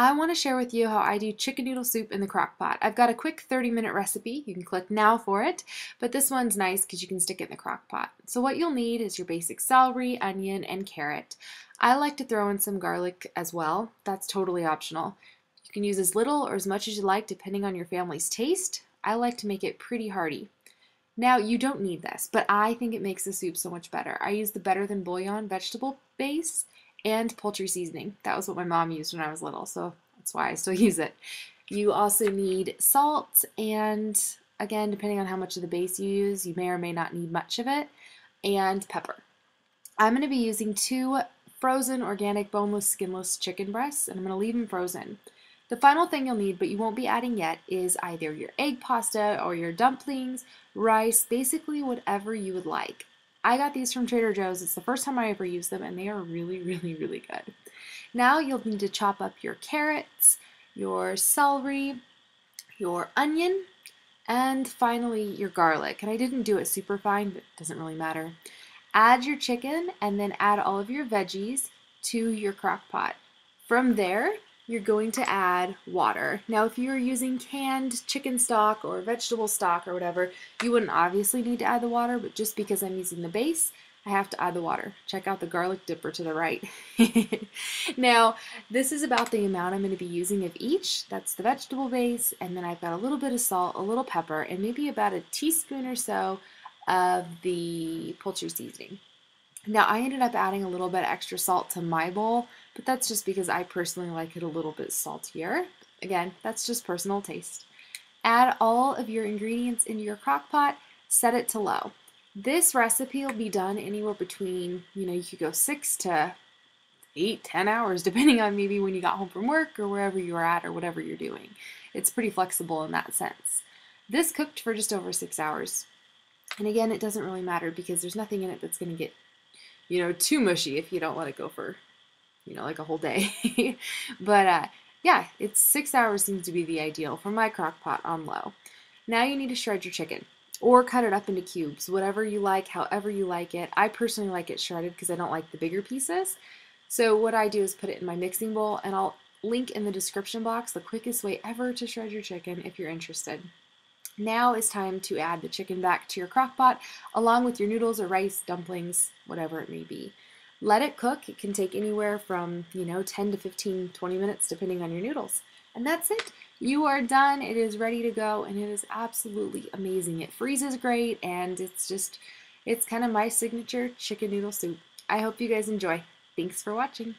I want to share with you how I do chicken noodle soup in the crock pot. I've got a quick 30-minute recipe. You can click now for it, but this one's nice because you can stick it in the crock pot. So what you'll need is your basic celery, onion, and carrot. I like to throw in some garlic as well. That's totally optional. You can use as little or as much as you like depending on your family's taste. I like to make it pretty hearty. Now, you don't need this, but I think it makes the soup so much better. I use the Better Than Bouillon vegetable base and poultry seasoning. That was what my mom used when I was little, so that's why I still use it. You also need salt, and again, depending on how much of the base you use, you may or may not need much of it, and pepper. I'm going to be using 2 frozen organic boneless skinless chicken breasts, and I'm going to leave them frozen. The final thing you'll need, but you won't be adding yet, is either your egg pasta or your dumplings, rice, basically whatever you would like. I got these from Trader Joe's. It's the first time I ever used them, and they are really, really, really good. Now you'll need to chop up your carrots, your celery, your onion, and finally your garlic. And I didn't do it super fine, but it doesn't really matter. Add your chicken and then add all of your veggies to your crock pot. From there, you're going to add water. Now, if you're using canned chicken stock or vegetable stock or whatever, you wouldn't obviously need to add the water, but just because I'm using the base, I have to add the water. Check out the garlic dipper to the right. Now, this is about the amount I'm going to be using of each. That's the vegetable base, and then I've got a little bit of salt, a little pepper, and maybe about a teaspoon or so of the poultry seasoning. Now, I ended up adding a little bit extra salt to my bowl, but that's just because I personally like it a little bit saltier. Again, that's just personal taste. Add all of your ingredients into your crock pot, set it to low. This recipe will be done anywhere between, you could go 6 to 8, 10 hours, depending on maybe when you got home from work or wherever you are at or whatever you're doing. It's pretty flexible in that sense. This cooked for just over 6 hours. And again, it doesn't really matter because there's nothing in it that's going to get too mushy if you don't let it go for, like a whole day. But yeah, it's 6 hours seems to be the ideal for my crock pot on low. Now you need to shred your chicken or cut it up into cubes, whatever you like, however you like it. I personally like it shredded because I don't like the bigger pieces. So what I do is put it in my mixing bowl, and I'll link in the description box the quickest way ever to shred your chicken if you're interested. Now it's time to add the chicken back to your crock pot along with your noodles or rice, dumplings, whatever it may be. Let it cook. It can take anywhere from, 10 to 15, 20 minutes depending on your noodles. And that's it. You are done. It is ready to go, and it is absolutely amazing. It freezes great, and it's kind of my signature chicken noodle soup. I hope you guys enjoy. Thanks for watching.